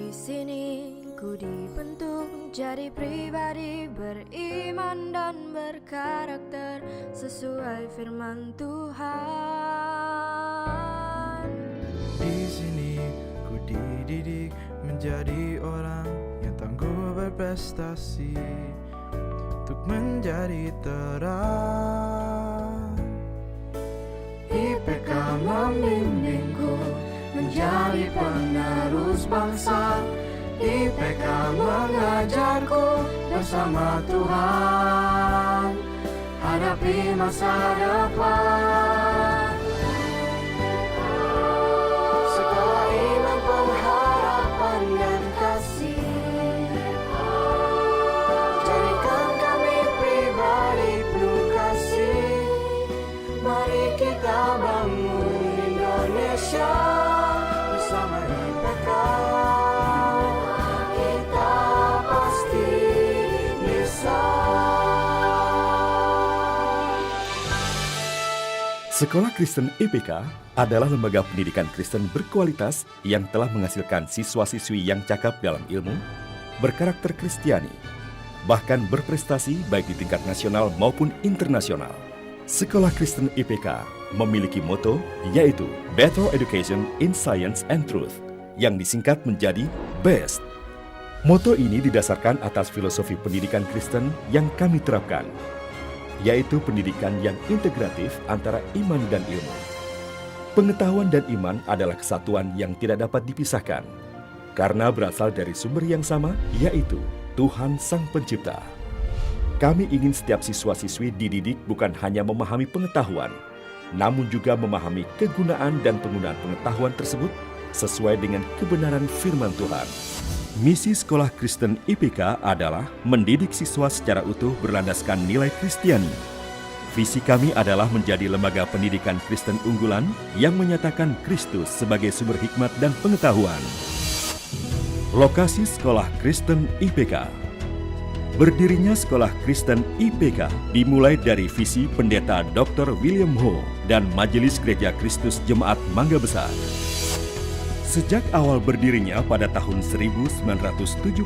Di sini ku dibentuk jadi pribadi beriman dan berkarakter sesuai firman Tuhan. Di sini ku dididik menjadi orang yang tangguh berprestasi untuk menjadi terang. IPK membimbingku menjadi penerus bangsa. IPK mengajarku bersama Tuhan hadapi masa depan. Sekolah iman, pengharapan dan kasih, jadikan kami pribadi penuh kasih. Mari kita bangun Indonesia bersama IPK. Kita pasti bisa. Sekolah Kristen IPK adalah lembaga pendidikan Kristen berkualitas yang telah menghasilkan siswa-siswi yang cakap dalam ilmu, berkarakter Kristiani, bahkan berprestasi baik di tingkat nasional maupun internasional. Sekolah Kristen IPK memiliki moto yaitu Better Education in Science and Truth yang disingkat menjadi BEST. Moto ini didasarkan atas filosofi pendidikan Kristen yang kami terapkan, yaitu pendidikan yang integratif antara iman dan ilmu. Pengetahuan dan iman adalah kesatuan yang tidak dapat dipisahkan, karena berasal dari sumber yang sama, yaitu Tuhan Sang Pencipta. Kami ingin setiap siswa-siswi dididik bukan hanya memahami pengetahuan, namun juga memahami kegunaan dan penggunaan pengetahuan tersebut sesuai dengan kebenaran firman Tuhan. Misi Sekolah Kristen IPK adalah mendidik siswa secara utuh berlandaskan nilai Kristiani. Visi kami adalah menjadi lembaga pendidikan Kristen unggulan yang menyatakan Kristus sebagai sumber hikmat dan pengetahuan. Lokasi Sekolah Kristen IPK. Berdirinya Sekolah Kristen IPK dimulai dari visi Pendeta Dr. William Ho dan Majelis Gereja Kristus Jemaat Mangga Besar. Sejak awal berdirinya pada tahun 1979,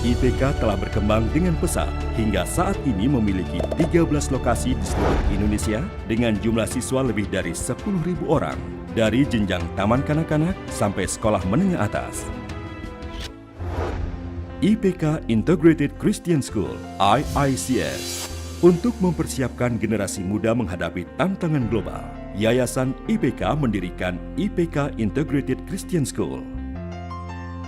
IPK telah berkembang dengan pesat hingga saat ini memiliki 13 lokasi di seluruh Indonesia dengan jumlah siswa lebih dari 10.000 orang, dari jenjang taman kanak-kanak sampai sekolah menengah atas. IPK Integrated Christian School (IICS) untuk mempersiapkan generasi muda menghadapi tantangan global. Yayasan IPK mendirikan IPK Integrated Christian School.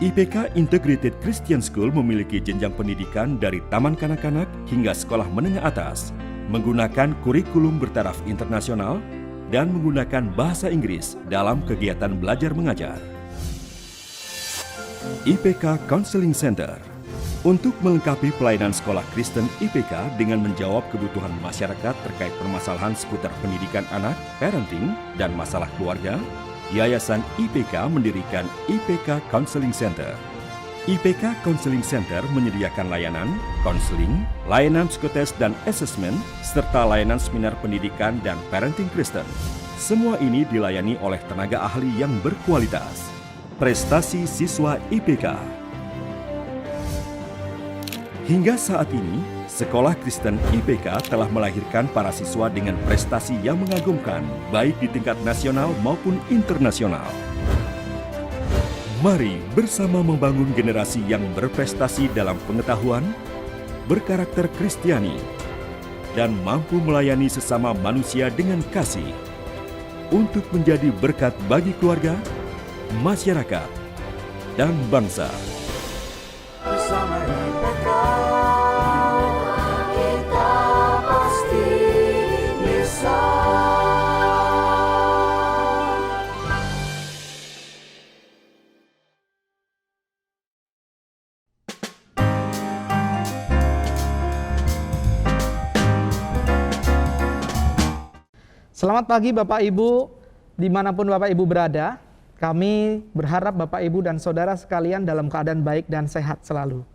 IPK Integrated Christian School memiliki jenjang pendidikan dari taman kanak-kanak hingga sekolah menengah atas, menggunakan kurikulum bertaraf internasional dan menggunakan bahasa Inggris dalam kegiatan belajar mengajar. IPK Counseling Center untuk melengkapi pelayanan sekolah Kristen IPK dengan menjawab kebutuhan masyarakat terkait permasalahan seputar pendidikan anak, parenting, dan masalah keluarga, Yayasan IPK mendirikan IPK Counseling Center. IPK Counseling Center menyediakan layanan, konseling, layanan psikotes dan asesmen, serta layanan seminar pendidikan dan parenting Kristen. Semua ini dilayani oleh tenaga ahli yang berkualitas. Prestasi siswa IPK. Hingga saat ini, Sekolah Kristen IPK telah melahirkan para siswa dengan prestasi yang mengagumkan, baik di tingkat nasional maupun internasional. Mari bersama membangun generasi yang berprestasi dalam pengetahuan, berkarakter Kristiani, dan mampu melayani sesama manusia dengan kasih, untuk menjadi berkat bagi keluarga, masyarakat, dan bangsa. Bersama IPK kita pasti bisa. Selamat pagi Bapak Ibu, dimanapun Bapak Ibu berada. Kami berharap Bapak Ibu dan Saudara sekalian dalam keadaan baik dan sehat selalu.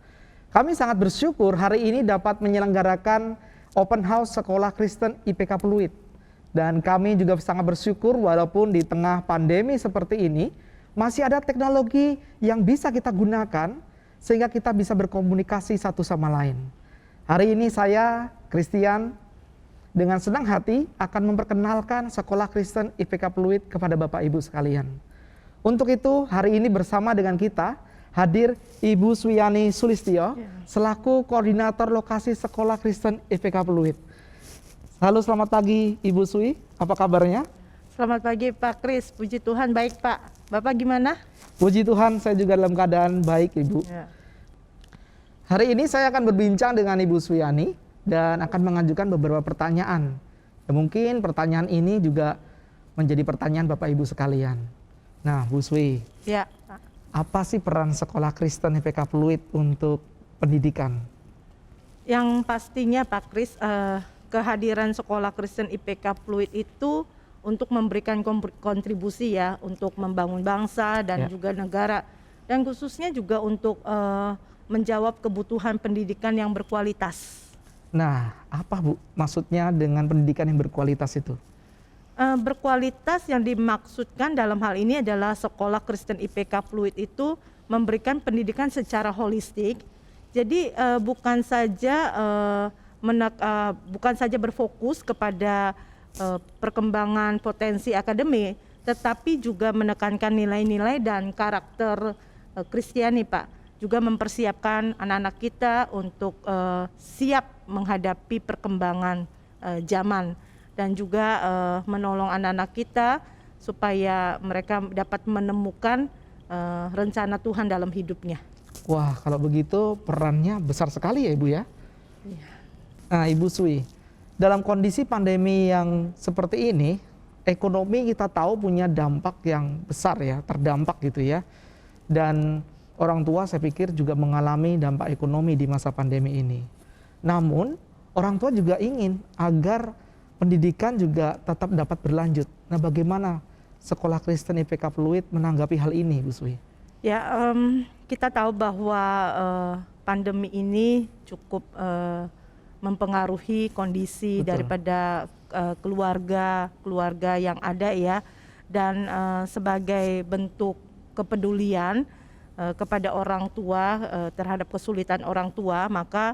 Kami sangat bersyukur hari ini dapat menyelenggarakan Open House Sekolah Kristen IPK Pluit. Dan kami juga sangat bersyukur walaupun di tengah pandemi seperti ini, masih ada teknologi yang bisa kita gunakan sehingga kita bisa berkomunikasi satu sama lain. Hari ini saya, Christian, dengan senang hati akan memperkenalkan Sekolah Kristen IPK Pluit kepada Bapak Ibu sekalian. Untuk itu, hari ini bersama dengan kita hadir Ibu Swiyani Sulistyo selaku Koordinator Lokasi Sekolah Kristen IPK Pluit. Halo, selamat pagi Ibu Swi, apa kabarnya? Selamat pagi Pak Kris, puji Tuhan baik Pak. Bapak gimana? Puji Tuhan, saya juga dalam keadaan baik Ibu. Ya. Hari ini saya akan berbincang dengan Ibu Swiyani dan akan mengajukan beberapa pertanyaan. Ya, mungkin pertanyaan ini juga menjadi pertanyaan Bapak Ibu sekalian. Nah, Bu Swi, Ya, Pak. apa sih peran Sekolah Kristen IPK Pluit untuk pendidikan? Yang pastinya Pak Kris, kehadiran Sekolah Kristen IPK Pluit itu untuk memberikan kontribusi ya untuk membangun bangsa dan juga negara, dan khususnya juga untuk menjawab kebutuhan pendidikan yang berkualitas. Nah, apa Bu maksudnya dengan pendidikan yang berkualitas itu? Berkualitas yang dimaksudkan dalam hal ini adalah Sekolah Kristen IPK Pluit itu memberikan pendidikan secara holistik. Jadi bukan saja berfokus kepada perkembangan potensi akademik, tetapi juga menekankan nilai-nilai dan karakter Kristiani, Pak. Juga mempersiapkan anak-anak kita untuk siap menghadapi perkembangan zaman, dan juga menolong anak-anak kita supaya mereka dapat menemukan rencana Tuhan dalam hidupnya. Wah, kalau begitu perannya besar sekali ya Ibu ya? Iya. Nah, Ibu Swi, dalam kondisi pandemi yang seperti ini, ekonomi kita tahu punya dampak yang besar ya, terdampak gitu ya. Dan orang tua saya pikir juga mengalami dampak ekonomi di masa pandemi ini. Namun, orang tua juga ingin agar pendidikan juga tetap dapat berlanjut. Nah, bagaimana Sekolah Kristen IPK Pluit menanggapi hal ini, Bu Swi? Ya, kita tahu bahwa pandemi ini cukup mempengaruhi kondisi Betul. daripada keluarga yang ada ya, dan sebagai bentuk kepedulian kepada orang tua terhadap kesulitan orang tua, maka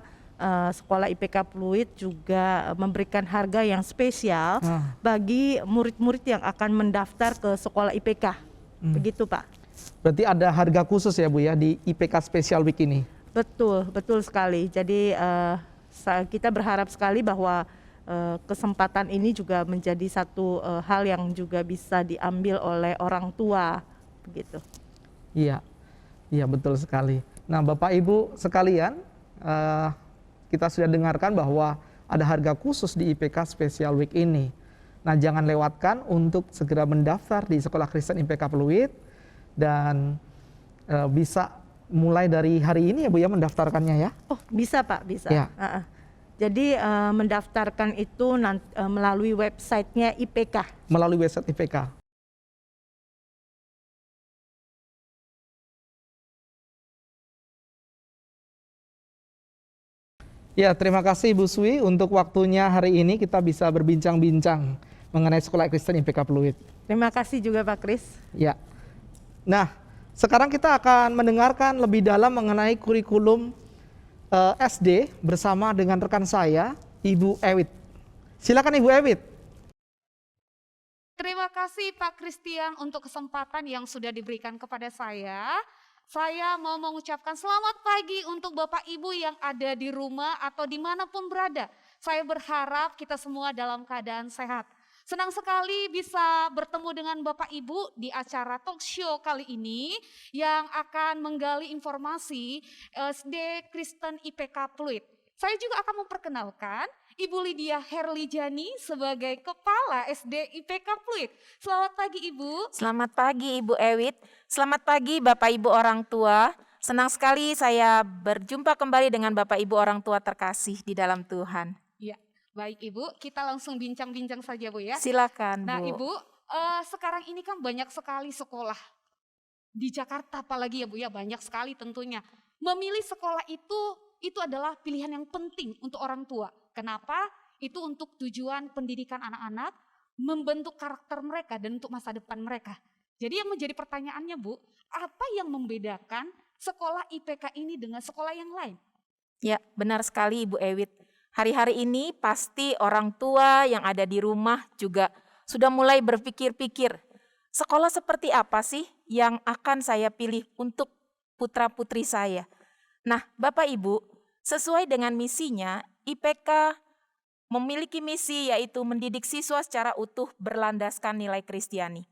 Sekolah IPK Pluit juga memberikan harga yang spesial bagi murid-murid yang akan mendaftar ke sekolah IPK. Begitu Pak. Berarti ada harga khusus ya Bu ya di IPK Special Week ini? Betul sekali. Jadi kita berharap sekali bahwa kesempatan ini juga menjadi satu hal yang juga bisa diambil oleh orang tua, begitu. Iya, betul sekali. Nah, Bapak Ibu sekalian, kita sudah dengarkan bahwa ada harga khusus di IPK Special Week ini. Nah, jangan lewatkan untuk segera mendaftar di Sekolah Kristen IPK Pluit, dan bisa mulai dari hari ini ya Bu ya mendaftarkannya ya? Oh, bisa Pak, bisa. Ya. Jadi mendaftarkan itu melalui websitenya IPK. Melalui website IPK. Ya, terima kasih Bu Swi untuk waktunya hari ini kita bisa berbincang-bincang mengenai Sekolah Kristen IPK Pluit. Terima kasih juga Pak Kris. Ya. Nah, sekarang kita akan mendengarkan lebih dalam mengenai kurikulum SD bersama dengan rekan saya, Ibu Ewit. Silakan Ibu Ewit. Terima kasih Pak Christian untuk kesempatan yang sudah diberikan kepada saya. Saya mau mengucapkan selamat pagi untuk Bapak Ibu yang ada di rumah atau dimanapun berada. Saya berharap kita semua dalam keadaan sehat. Senang sekali bisa bertemu dengan Bapak Ibu di acara talk show kali ini yang akan menggali informasi SD Kristen IPK Pluit. Saya juga akan memperkenalkan Ibu Lydia Herlijani sebagai Kepala SD IPK Pluit. Selamat pagi Ibu. Selamat pagi Ibu Ewit, selamat pagi Bapak Ibu orang tua. Senang sekali saya berjumpa kembali dengan Bapak Ibu orang tua terkasih di dalam Tuhan. Ya, baik Ibu, kita langsung bincang-bincang saja Bu ya. Silakan Bu. Nah Ibu, sekarang ini kan banyak sekali sekolah di Jakarta apalagi ya Bu ya, banyak sekali tentunya. Memilih sekolah itu adalah pilihan yang penting untuk orang tua. Kenapa? Itu untuk tujuan pendidikan anak-anak, membentuk karakter mereka dan untuk masa depan mereka. Jadi yang menjadi pertanyaannya Bu, apa yang membedakan sekolah IPK ini dengan sekolah yang lain? Ya, benar sekali Ibu Ewit. Hari-hari ini pasti orang tua yang ada di rumah juga sudah mulai berpikir-pikir, sekolah seperti apa sih yang akan saya pilih untuk putra-putri saya. Nah, Bapak Ibu, sesuai dengan misinya, IPK memiliki misi yaitu mendidik siswa secara utuh berlandaskan nilai Kristiani.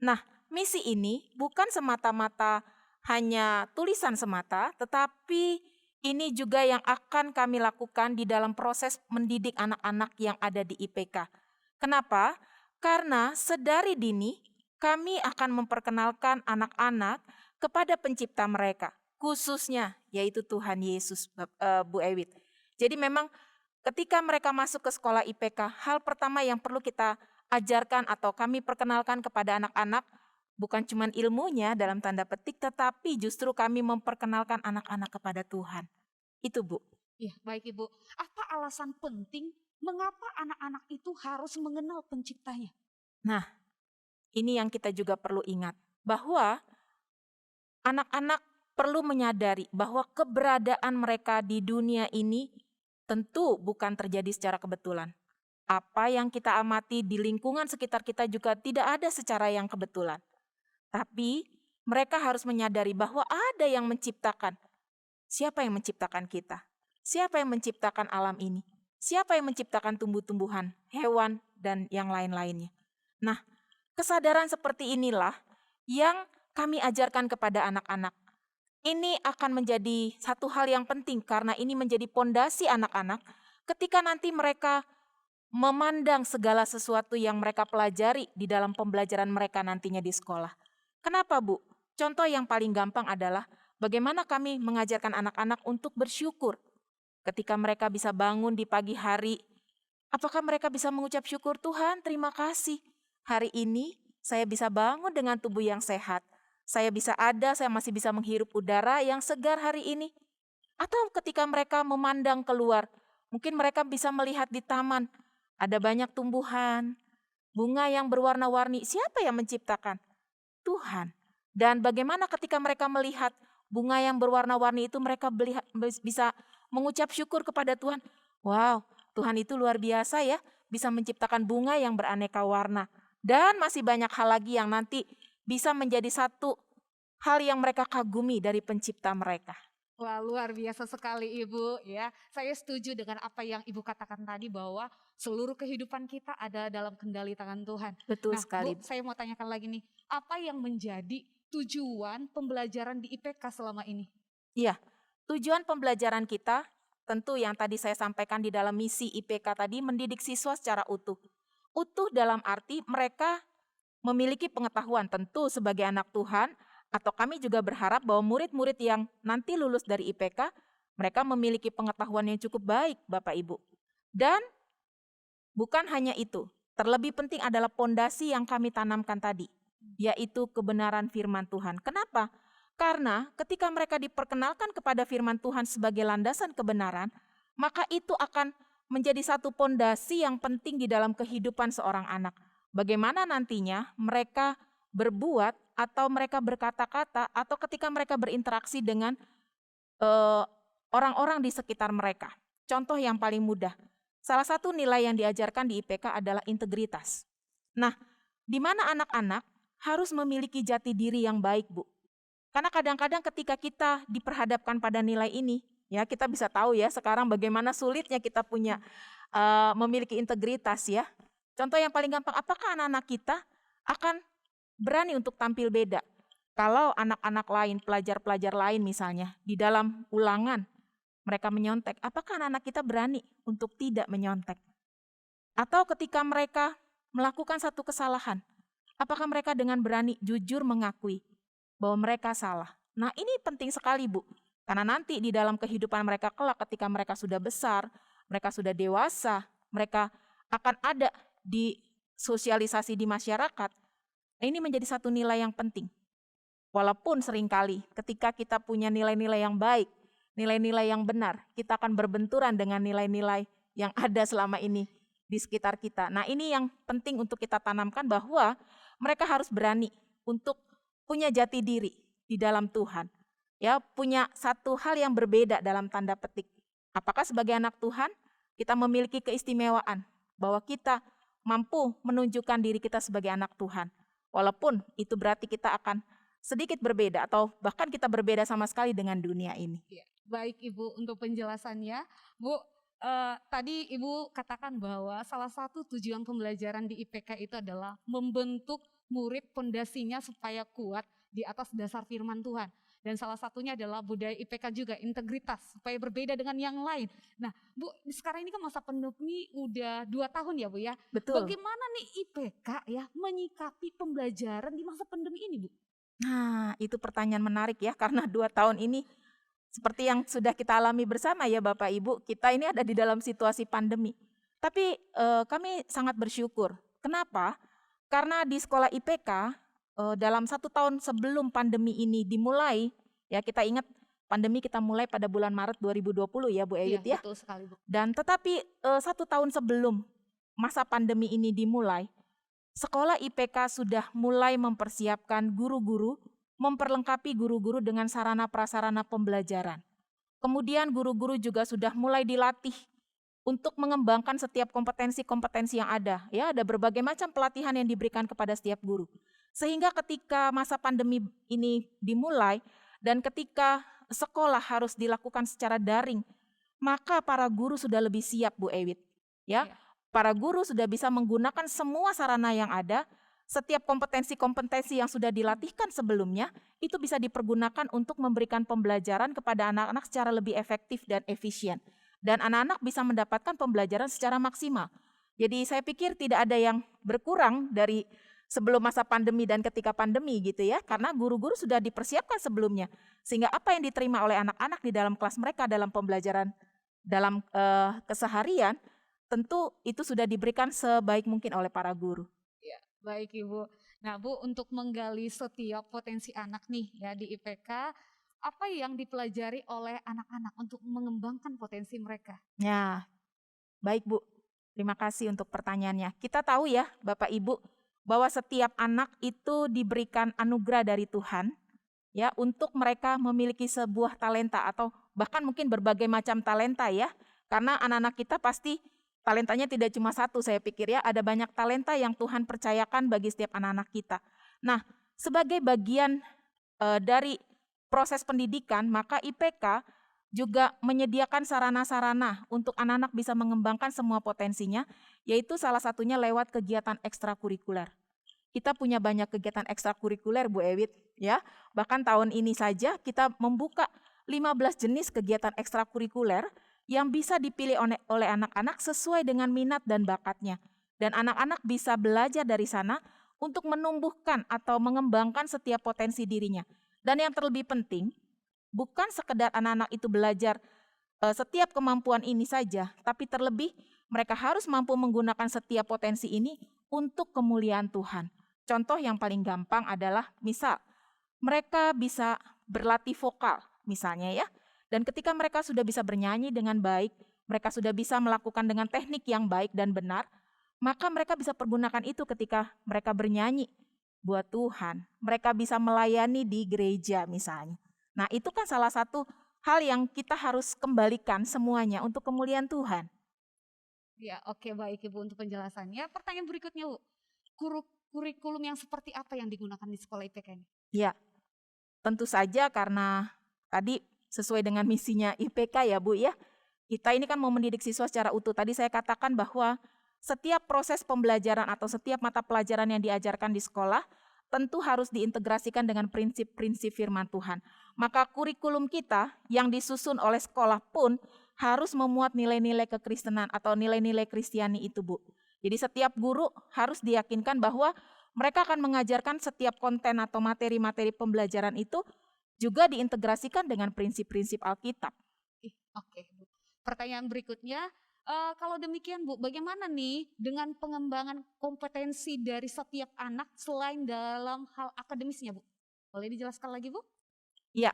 Nah, misi ini bukan semata-mata hanya tulisan semata, tetapi ini juga yang akan kami lakukan di dalam proses mendidik anak-anak yang ada di IPK. Kenapa? Karena sedari dini kami akan memperkenalkan anak-anak kepada pencipta mereka, khususnya yaitu Tuhan Yesus, Bu Ewit. Jadi memang ketika mereka masuk ke sekolah IPK, hal pertama yang perlu kita ajarkan atau kami perkenalkan kepada anak-anak bukan cuma ilmunya dalam tanda petik, tetapi justru kami memperkenalkan anak-anak kepada Tuhan. Itu Bu. Ya, baik Ibu. Apa alasan penting mengapa anak-anak itu harus mengenal penciptanya? Nah, ini yang kita juga perlu ingat, bahwa anak-anak perlu menyadari bahwa keberadaan mereka di dunia ini tentu bukan terjadi secara kebetulan. Apa yang kita amati di lingkungan sekitar kita juga tidak ada secara yang kebetulan. Tapi mereka harus menyadari bahwa ada yang menciptakan. Siapa yang menciptakan kita? Siapa yang menciptakan alam ini? Siapa yang menciptakan tumbuh-tumbuhan, hewan, dan yang lain-lainnya? Nah, kesadaran seperti inilah yang kami ajarkan kepada anak-anak. Ini akan menjadi satu hal yang penting karena ini menjadi pondasi anak-anak ketika nanti mereka memandang segala sesuatu yang mereka pelajari di dalam pembelajaran mereka nantinya di sekolah. Kenapa Bu? Contoh yang paling gampang adalah bagaimana kami mengajarkan anak-anak untuk bersyukur. Ketika mereka bisa bangun di pagi hari, apakah mereka bisa mengucap syukur, Tuhan terima kasih. Hari ini saya bisa bangun dengan tubuh yang sehat. Saya bisa ada, saya masih bisa menghirup udara yang segar hari ini. Atau ketika mereka memandang keluar, mungkin mereka bisa melihat di taman, ada banyak tumbuhan, bunga yang berwarna-warni. Siapa yang menciptakan? Tuhan. Dan bagaimana ketika mereka melihat bunga yang berwarna-warni itu, mereka bisa mengucap syukur kepada Tuhan. Wow, Tuhan itu luar biasa ya, bisa menciptakan bunga yang beraneka warna. Dan masih banyak hal lagi yang nanti bisa menjadi satu hal yang mereka kagumi dari pencipta mereka. Wah, luar biasa sekali Ibu ya. Saya setuju dengan apa yang Ibu katakan tadi bahwa seluruh kehidupan kita ada dalam kendali tangan Tuhan. Betul Nah, sekali. Bu, saya mau tanyakan lagi nih, apa yang menjadi tujuan pembelajaran di IPK selama ini? Iya, tujuan pembelajaran kita tentu yang tadi saya sampaikan di dalam misi IPK tadi mendidik siswa secara utuh. Utuh dalam arti mereka memiliki pengetahuan tentu sebagai anak Tuhan, atau kami juga berharap bahwa murid-murid yang nanti lulus dari IPK, mereka memiliki pengetahuan yang cukup baik Bapak Ibu. Dan bukan hanya itu, terlebih penting adalah pondasi yang kami tanamkan tadi, yaitu kebenaran firman Tuhan. Kenapa? Karena ketika mereka diperkenalkan kepada firman Tuhan sebagai landasan kebenaran, maka itu akan menjadi satu pondasi yang penting di dalam kehidupan seorang anak. Bagaimana nantinya mereka berbuat atau mereka berkata-kata atau ketika mereka berinteraksi dengan orang-orang di sekitar mereka. Contoh yang paling mudah, salah satu nilai yang diajarkan di IPK adalah integritas. Nah, di mana anak-anak harus memiliki jati diri yang baik, Bu. Karena kadang-kadang ketika kita diperhadapkan pada nilai ini, ya kita bisa tahu ya sekarang bagaimana sulitnya kita punya memiliki integritas ya. Contoh yang paling gampang, apakah anak-anak kita akan berani untuk tampil beda? Kalau anak-anak lain, pelajar-pelajar lain misalnya, di dalam ulangan mereka menyontek, apakah anak-anak kita berani untuk tidak menyontek? Atau ketika mereka melakukan satu kesalahan, apakah mereka dengan berani jujur mengakui bahwa mereka salah? Nah ini penting sekali Bu, karena nanti di dalam kehidupan mereka kelak ketika mereka sudah besar, mereka sudah dewasa, mereka akan ada di sosialisasi di masyarakat. Ini menjadi satu nilai yang penting. Walaupun seringkali ketika kita punya nilai-nilai yang baik, nilai-nilai yang benar, kita akan berbenturan dengan nilai-nilai yang ada selama ini di sekitar kita. Nah ini yang penting untuk kita tanamkan bahwa mereka harus berani untuk punya jati diri di dalam Tuhan. Ya, punya satu hal yang berbeda dalam tanda petik. Apakah sebagai anak Tuhan kita memiliki keistimewaan bahwa kita mampu menunjukkan diri kita sebagai anak Tuhan. Walaupun itu berarti kita akan sedikit berbeda atau bahkan kita berbeda sama sekali dengan dunia ini. Ya, baik Ibu untuk penjelasannya. Bu, tadi Ibu katakan bahwa salah satu tujuan pembelajaran di IPK itu adalah membentuk murid pondasinya supaya kuat di atas dasar firman Tuhan. Dan salah satunya adalah budaya IPK juga, integritas, supaya berbeda dengan yang lain. Nah Bu, sekarang ini kan masa pandemi udah 2 tahun ya Bu ya. Betul. Bagaimana nih IPK ya menyikapi pembelajaran di masa pandemi ini Bu? Nah, itu pertanyaan menarik ya, karena 2 tahun ini seperti yang sudah kita alami bersama ya Bapak Ibu, kita ini ada di dalam situasi pandemi. Tapi kami sangat bersyukur. Kenapa? Karena di sekolah IPK dalam 1 tahun sebelum pandemi ini dimulai, ya kita ingat pandemi kita mulai pada bulan Maret 2020 ya Bu Eyut ya. Betul sekali Bu. Dan tetapi 1 tahun sebelum masa pandemi ini dimulai, sekolah IPK sudah mulai mempersiapkan guru-guru, memperlengkapi guru-guru dengan sarana prasarana pembelajaran. Kemudian guru-guru juga sudah mulai dilatih untuk mengembangkan setiap kompetensi-kompetensi yang ada. Ya, ada berbagai macam pelatihan yang diberikan kepada setiap guru. Sehingga ketika masa pandemi ini dimulai dan ketika sekolah harus dilakukan secara daring, maka para guru sudah lebih siap Bu Ewit. Ya. Para guru sudah bisa menggunakan semua sarana yang ada, setiap kompetensi-kompetensi yang sudah dilatihkan sebelumnya, itu bisa dipergunakan untuk memberikan pembelajaran kepada anak-anak secara lebih efektif dan efisien. Dan anak-anak bisa mendapatkan pembelajaran secara maksimal. Jadi saya pikir tidak ada yang berkurang dari sebelum masa pandemi dan ketika pandemi gitu ya, karena guru-guru sudah dipersiapkan sebelumnya. Sehingga apa yang diterima oleh anak-anak di dalam kelas mereka dalam pembelajaran dalam keseharian, tentu itu sudah diberikan sebaik mungkin oleh para guru. Ya, baik Ibu. Nah Bu, untuk menggali setiap potensi anak nih ya di IPK, apa yang dipelajari oleh anak-anak untuk mengembangkan potensi mereka? Ya, baik Bu. Terima kasih untuk pertanyaannya. Kita tahu ya Bapak Ibu, bahwa setiap anak itu diberikan anugerah dari Tuhan ya untuk mereka memiliki sebuah talenta atau bahkan mungkin berbagai macam talenta ya. Karena anak-anak kita pasti talentanya tidak cuma satu, saya pikir ya, ada banyak talenta yang Tuhan percayakan bagi setiap anak-anak kita. Nah, sebagai bagian dari proses pendidikan, maka IPK juga menyediakan sarana-sarana untuk anak-anak bisa mengembangkan semua potensinya, yaitu salah satunya lewat kegiatan ekstrakurikuler. Kita punya banyak kegiatan ekstrakurikuler Bu Ewit, ya. Bahkan tahun ini saja kita membuka 15 jenis kegiatan ekstrakurikuler yang bisa dipilih oleh anak-anak sesuai dengan minat dan bakatnya. Dan anak-anak bisa belajar dari sana untuk menumbuhkan atau mengembangkan setiap potensi dirinya. Dan yang terlebih penting, bukan sekedar anak-anak itu belajar setiap kemampuan ini saja, tapi terlebih mereka harus mampu menggunakan setiap potensi ini untuk kemuliaan Tuhan. Contoh yang paling gampang adalah misal, mereka bisa berlatih vokal misalnya ya. Dan ketika mereka sudah bisa bernyanyi dengan baik, mereka sudah bisa melakukan dengan teknik yang baik dan benar, maka mereka bisa pergunakan itu ketika mereka bernyanyi buat Tuhan. Mereka bisa melayani di gereja misalnya. Nah itu kan salah satu hal yang kita harus kembalikan semuanya untuk kemuliaan Tuhan. Ya, oke, baik Ibu untuk penjelasannya. Pertanyaan berikutnya Bu, kurikulum yang seperti apa yang digunakan di sekolah IPK ini? Ya, tentu saja karena tadi sesuai dengan misinya IPK ya Bu ya. Kita ini kan mau mendidik siswa secara utuh. Tadi saya katakan bahwa setiap proses pembelajaran atau setiap mata pelajaran yang diajarkan di sekolah tentu harus diintegrasikan dengan prinsip-prinsip firman Tuhan. Maka kurikulum kita yang disusun oleh sekolah pun harus memuat nilai-nilai kekristenan atau nilai-nilai Kristiani itu Bu. Jadi setiap guru harus diyakinkan bahwa mereka akan mengajarkan setiap konten atau materi-materi pembelajaran itu juga diintegrasikan dengan prinsip-prinsip Alkitab. Oke, Bu. Pertanyaan berikutnya, kalau demikian Bu, bagaimana nih dengan pengembangan kompetensi dari setiap anak selain dalam hal akademisnya Bu? Boleh dijelaskan lagi Bu? Ya,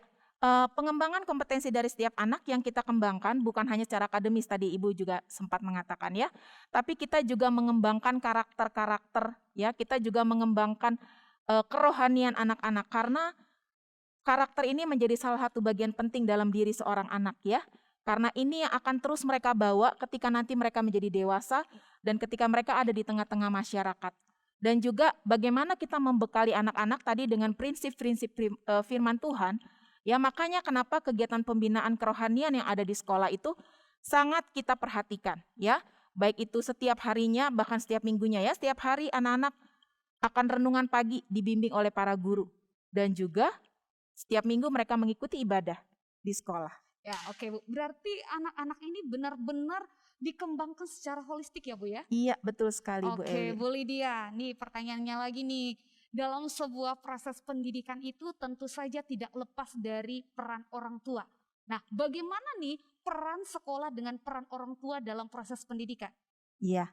pengembangan kompetensi dari setiap anak yang kita kembangkan bukan hanya secara akademis, tadi Ibu juga sempat mengatakan ya, tapi kita juga mengembangkan karakter-karakter ya, kita juga mengembangkan kerohanian anak-anak, karena karakter ini menjadi salah satu bagian penting dalam diri seorang anak ya. Karena ini yang akan terus mereka bawa ketika nanti mereka menjadi dewasa dan ketika mereka ada di tengah-tengah masyarakat. Dan juga bagaimana kita membekali anak-anak tadi dengan prinsip-prinsip firman Tuhan. Ya, makanya kenapa kegiatan pembinaan kerohanian yang ada di sekolah itu sangat kita perhatikan ya. Baik itu setiap harinya, bahkan setiap minggunya ya. Setiap hari anak-anak akan renungan pagi dibimbing oleh para guru. Dan juga setiap minggu mereka mengikuti ibadah di sekolah. Ya, oke Bu. Berarti anak-anak ini benar-benar dikembangkan secara holistik ya Bu ya? Iya, betul sekali Bu Oke, Ewi. Bu Lydia. Nih pertanyaannya lagi nih. Dalam sebuah proses pendidikan itu tentu saja tidak lepas dari peran orang tua. Nah, bagaimana nih peran sekolah dengan peran orang tua dalam proses pendidikan? Iya,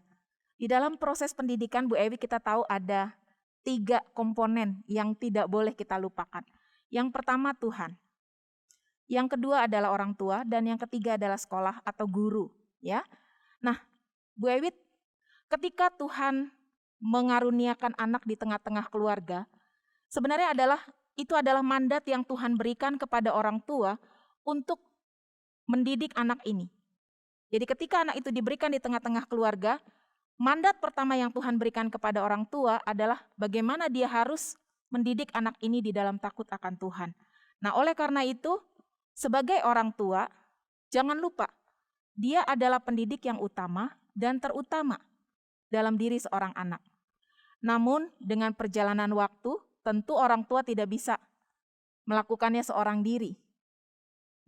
di dalam proses pendidikan Bu Ewi kita tahu ada 3 komponen yang tidak boleh kita lupakan. Yang pertama Tuhan, yang kedua adalah orang tua, dan yang ketiga adalah sekolah atau guru. Ya, nah Bu Ewi, ketika Tuhan mengaruniakan anak di tengah-tengah keluarga, sebenarnya itu adalah mandat yang Tuhan berikan kepada orang tua untuk mendidik anak ini. Jadi ketika anak itu diberikan di tengah-tengah keluarga, mandat pertama yang Tuhan berikan kepada orang tua adalah bagaimana dia harus mendidik anak ini di dalam takut akan Tuhan. Nah, oleh karena itu, sebagai orang tua, jangan lupa, dia adalah pendidik yang utama dan terutama dalam diri seorang anak. Namun, dengan perjalanan waktu, tentu orang tua tidak bisa melakukannya seorang diri.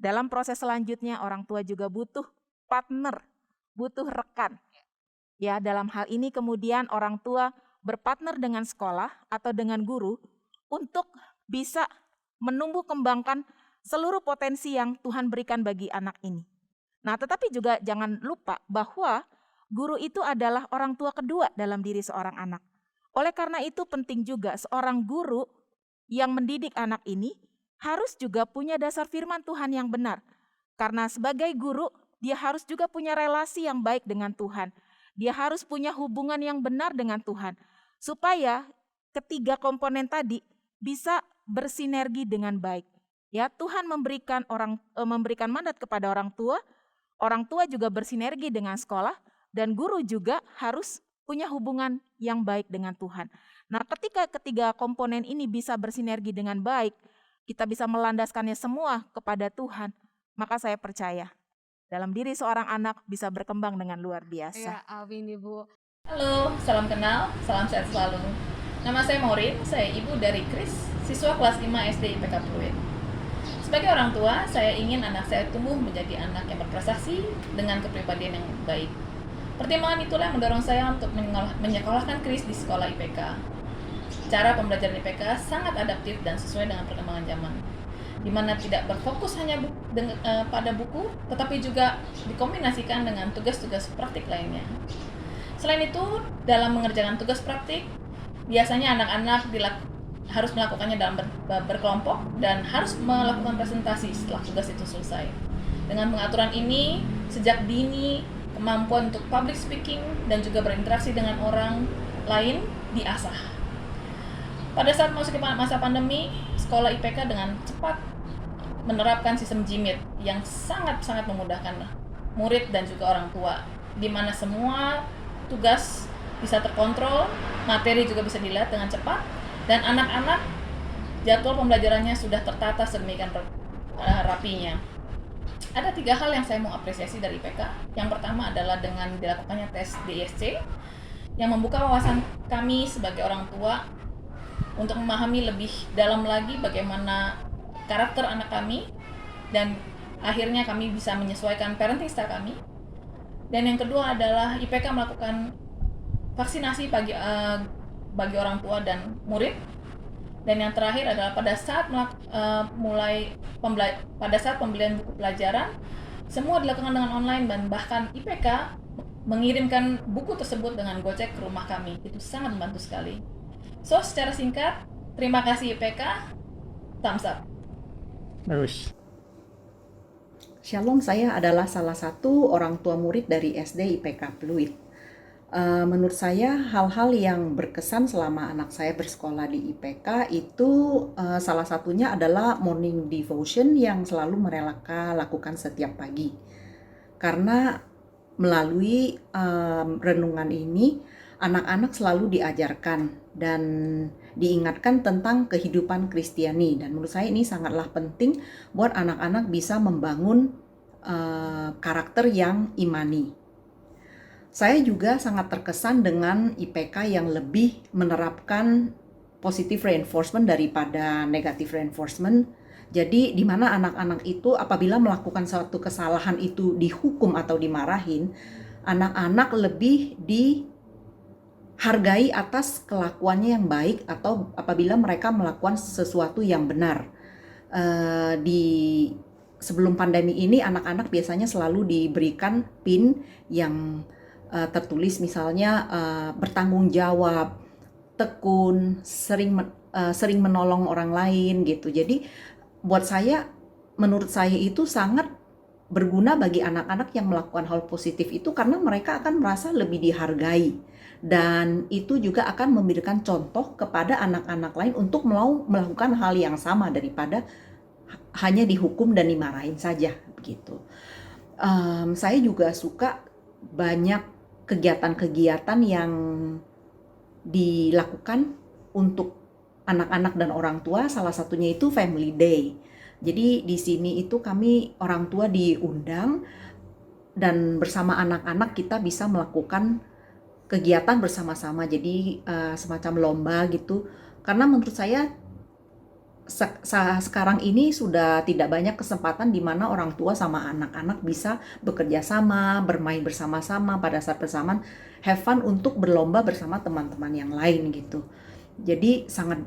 Dalam proses selanjutnya, orang tua juga butuh partner, butuh rekan. Ya, dalam hal ini kemudian orang tua berpartner dengan sekolah atau dengan guru untuk bisa menumbuh kembangkan seluruh potensi yang Tuhan berikan bagi anak ini. Nah, tetapi juga jangan lupa bahwa guru itu adalah orang tua kedua dalam diri seorang anak. Oleh karena itu penting juga seorang guru yang mendidik anak ini harus juga punya dasar firman Tuhan yang benar. Karena sebagai guru, dia harus juga punya relasi yang baik dengan Tuhan. Dia harus punya hubungan yang benar dengan Tuhan. Supaya ketiga komponen tadi bisa bersinergi dengan baik. Ya, Tuhan memberikan mandat kepada orang tua juga bersinergi dengan sekolah, dan guru juga harus punya hubungan yang baik dengan Tuhan. Nah, ketika ketiga komponen ini bisa bersinergi dengan baik, kita bisa melandaskannya semua kepada Tuhan, maka saya percaya dalam diri seorang anak bisa berkembang dengan luar biasa. Ya, amin Ibu. Halo, salam kenal, salam sehat selalu. Nama saya Maureen, saya ibu dari Chris, siswa kelas 5 SD IPK Pluit. Sebagai orang tua, saya ingin anak saya tumbuh menjadi anak yang berprestasi dengan kepribadian yang baik. Pertimbangan itulah yang mendorong saya untuk menyekolahkan Chris di sekolah IPK. Cara pembelajaran IPK sangat adaptif dan sesuai dengan perkembangan zaman, di mana tidak berfokus hanya pada buku, tetapi juga dikombinasikan dengan tugas-tugas praktik lainnya. Selain itu, dalam mengerjakan tugas praktik, biasanya anak-anak harus melakukannya dalam berkelompok dan harus melakukan presentasi setelah tugas itu selesai. Dengan pengaturan ini, sejak dini, kemampuan untuk public speaking dan juga berinteraksi dengan orang lain diasah. Pada saat masuk ke masa pandemi, sekolah IPK dengan cepat menerapkan sistem Jimit yang sangat-sangat memudahkan murid dan juga orang tua, di mana semua tugas bisa terkontrol, materi juga bisa dilihat dengan cepat, dan anak-anak jadwal pembelajarannya sudah tertata sedemikian rapinya. Ada 3 hal yang saya mau apresiasi dari IPK. Yang pertama adalah dengan dilakukannya tes DISC yang membuka wawasan kami sebagai orang tua untuk memahami lebih dalam lagi bagaimana karakter anak kami, dan akhirnya kami bisa menyesuaikan parenting style kami. Dan yang kedua adalah IPK melakukan vaksinasi bagi orang tua dan murid. Dan yang terakhir adalah pada saat pembelian buku pelajaran, semua dilakukan dengan online, dan bahkan IPK mengirimkan buku tersebut dengan Gojek ke rumah kami. Itu sangat membantu sekali. So, secara singkat, terima kasih IPK, thumbs up. Terus. Shalom, saya adalah salah satu orang tua murid dari SD IPK Pluit. Menurut saya hal-hal yang berkesan selama anak saya bersekolah di IPK itu salah satunya adalah morning devotion yang selalu mereka lakukan setiap pagi. Karena melalui renungan ini anak-anak selalu diajarkan dan diingatkan tentang kehidupan Kristiani, dan menurut saya ini sangatlah penting buat anak-anak bisa membangun karakter yang imani. Saya juga sangat terkesan dengan IPK yang lebih menerapkan positive reinforcement daripada negative reinforcement. Jadi di mana anak-anak itu apabila melakukan suatu kesalahan itu dihukum atau dimarahin, anak-anak lebih dihargai atas kelakuannya yang baik atau apabila mereka melakukan sesuatu yang benar. Sebelum pandemi ini anak-anak biasanya selalu diberikan PIN yang tertulis misalnya bertanggung jawab, tekun, sering menolong orang lain gitu. Jadi menurut saya itu sangat berguna bagi anak-anak yang melakukan hal positif itu, karena mereka akan merasa lebih dihargai, dan itu juga akan memberikan contoh kepada anak-anak lain untuk mau melakukan hal yang sama daripada hanya dihukum dan dimarahin saja begitu. Saya juga suka banyak kegiatan-kegiatan yang dilakukan untuk anak-anak dan orang tua. Salah satunya itu Family Day. Jadi di sini itu kami orang tua diundang dan bersama anak-anak kita bisa melakukan kegiatan bersama-sama. Jadi semacam lomba gitu. Karena menurut saya sekarang ini sudah tidak banyak kesempatan di mana orang tua sama anak-anak bisa bekerja sama, bermain bersama-sama pada saat bersamaan, have fun untuk berlomba bersama teman-teman yang lain gitu. Jadi sangat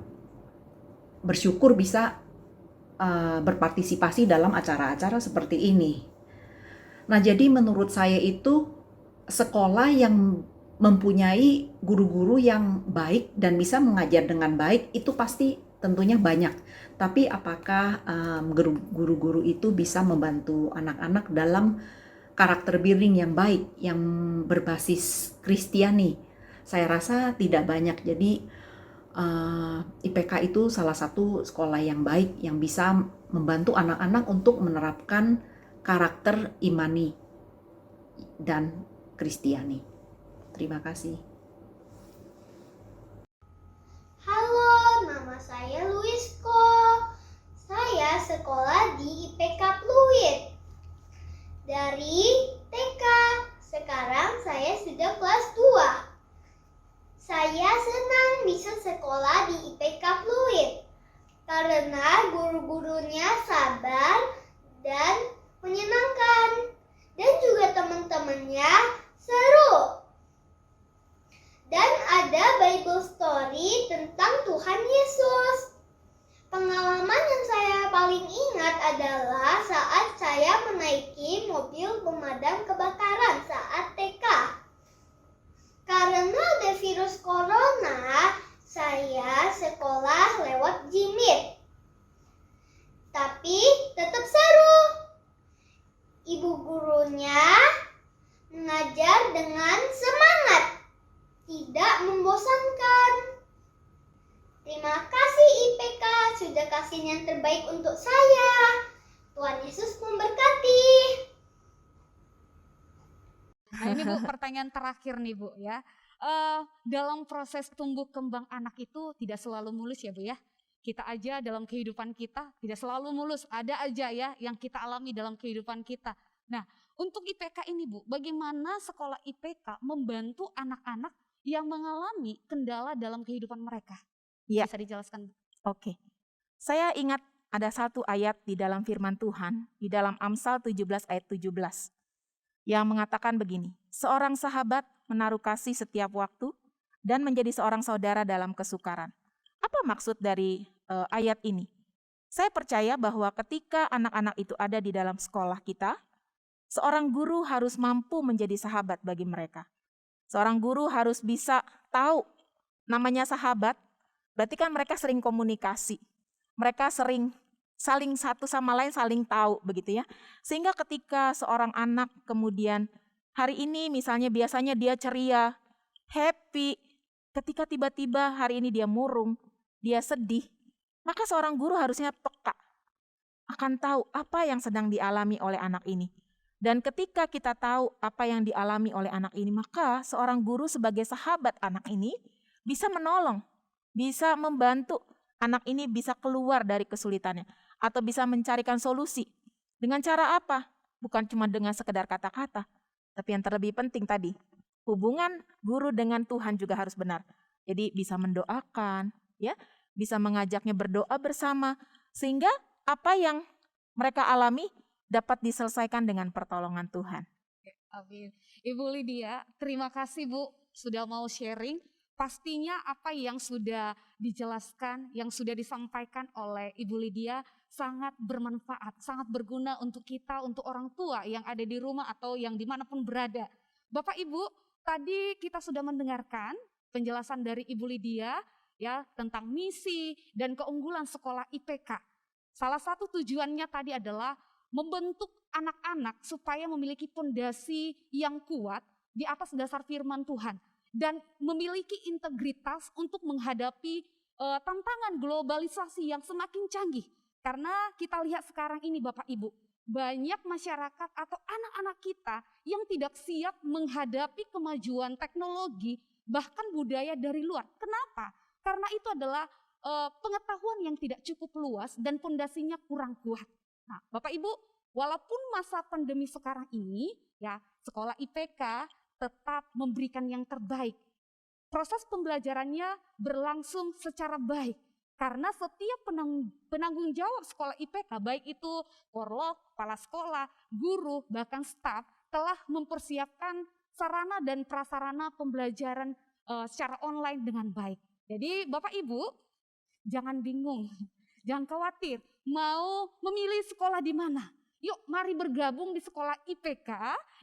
bersyukur bisa berpartisipasi dalam acara-acara seperti ini. Nah, jadi menurut saya itu sekolah yang mempunyai guru-guru yang baik dan bisa mengajar dengan baik itu pasti tentunya banyak. Tapi apakah guru-guru itu bisa membantu anak-anak dalam karakter building yang baik, yang berbasis Kristiani? Saya rasa tidak banyak. Jadi IPK itu salah satu sekolah yang baik yang bisa membantu anak-anak untuk menerapkan karakter imani dan Kristiani. Terima kasih. Halo, nama saya Luisko. Saya sekolah di IPK Pluit. Dari TK, sekarang saya sudah kelas 2. Saya senang bisa sekolah di IPK Pluit karena guru-gurunya sabar dan menyenangkan, dan juga teman-temannya seru. Dan ada Bible story tentang Tuhan Yesus. Pengalaman yang saya paling ingat adalah saat saya menaiki mobil pemadam kebakaran saat TK. Karena ada virus corona, saya sekolah lewat Jimit. Tapi tetap seru. Ibu gurunya mengajar dengan semangat, tidak membosankan. Terima kasih IPK sudah kasih yang terbaik untuk saya. Tuhan Yesus memberkati. Nah ini Bu, pertanyaan terakhir nih Bu ya. Dalam proses tumbuh kembang anak itu tidak selalu mulus ya Bu ya. Kita aja dalam kehidupan kita tidak selalu mulus. Ada aja ya yang kita alami dalam kehidupan kita. Nah untuk IPK ini Bu, bagaimana sekolah IPK membantu anak-anak yang mengalami kendala dalam kehidupan mereka? Ya. Bisa dijelaskan? Oke. Saya ingat ada satu ayat di dalam firman Tuhan, di dalam Amsal 17 ayat 17, yang mengatakan begini, seorang sahabat menaruh kasih setiap waktu dan menjadi seorang saudara dalam kesukaran. Apa maksud dari ayat ini? Saya percaya bahwa ketika anak-anak itu ada di dalam sekolah kita, seorang guru harus mampu menjadi sahabat bagi mereka. Seorang guru harus bisa tahu namanya sahabat, berarti kan mereka sering komunikasi. Mereka sering saling satu sama lain saling tahu begitu ya. Sehingga ketika seorang anak kemudian hari ini misalnya biasanya dia ceria, happy. Ketika tiba-tiba hari ini dia murung, dia sedih, maka seorang guru harusnya peka, akan tahu apa yang sedang dialami oleh anak ini. Dan ketika kita tahu apa yang dialami oleh anak ini, maka seorang guru sebagai sahabat anak ini bisa menolong, bisa membantu anak ini bisa keluar dari kesulitannya, atau bisa mencarikan solusi. Dengan cara apa? Bukan cuma dengan sekedar kata-kata, tapi yang terlebih penting tadi, hubungan guru dengan Tuhan juga harus benar. Jadi bisa mendoakan, ya, bisa mengajaknya berdoa bersama, sehingga apa yang mereka alami dapat diselesaikan dengan pertolongan Tuhan. Amin. Ibu Lydia, terima kasih Bu sudah mau sharing. Pastinya apa yang sudah dijelaskan, yang sudah disampaikan oleh Ibu Lydia sangat bermanfaat, sangat berguna untuk kita, untuk orang tua yang ada di rumah atau yang dimanapun berada. Bapak Ibu, tadi kita sudah mendengarkan penjelasan dari Ibu Lydia ya tentang misi dan keunggulan sekolah IPK. Salah satu tujuannya tadi adalah membentuk anak-anak supaya memiliki fondasi yang kuat di atas dasar firman Tuhan dan memiliki integritas untuk menghadapi tantangan globalisasi yang semakin canggih. Karena kita lihat sekarang ini Bapak Ibu, banyak masyarakat atau anak-anak kita yang tidak siap menghadapi kemajuan teknologi bahkan budaya dari luar. Kenapa? Karena itu adalah pengetahuan yang tidak cukup luas dan fondasinya kurang kuat. Nah, Bapak Ibu, walaupun masa pandemi sekarang ini, ya sekolah IPK tetap memberikan yang terbaik. Proses pembelajarannya berlangsung secara baik. Karena setiap penanggung jawab sekolah IPK, baik itu korlog, kepala sekolah, guru, bahkan staf, telah mempersiapkan sarana dan prasarana pembelajaran secara online dengan baik. Jadi Bapak Ibu, jangan bingung, jangan khawatir, mau memilih sekolah di mana. Yuk mari bergabung di sekolah IPK,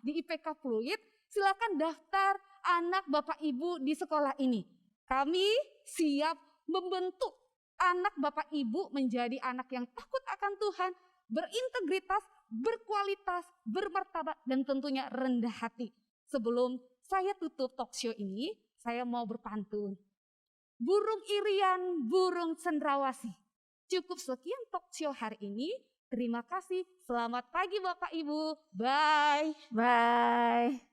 di IPK Fluid, silakan daftar anak Bapak Ibu di sekolah ini. Kami siap membentuk anak Bapak Ibu menjadi anak yang takut akan Tuhan, berintegritas, berkualitas, bermartabat, dan tentunya rendah hati. Sebelum saya tutup talk show ini, saya mau berpantun. Burung irian, burung cendrawasih. Cukup sekian talk show hari ini. Terima kasih. Selamat pagi Bapak Ibu. Bye. Bye.